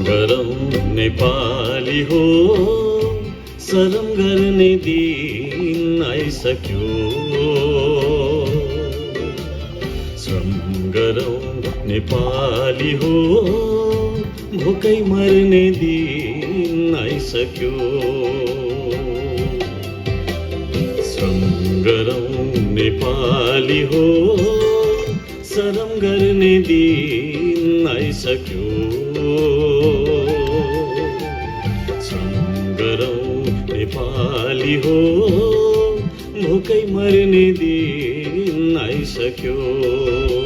गरौँ नेपाली हो, शरम गर्ने दिन आइसक्यो। श्रम गरौँ नेपाली हो, भोकै मर्ने दिन आइसक्यो। श्रम गरौँ नेपाली हो, शरम गर्ने दिन आइसक्यो। श्रम गरौँ नेपाली हो, भोकै मर्ने दिन आइसक्यो।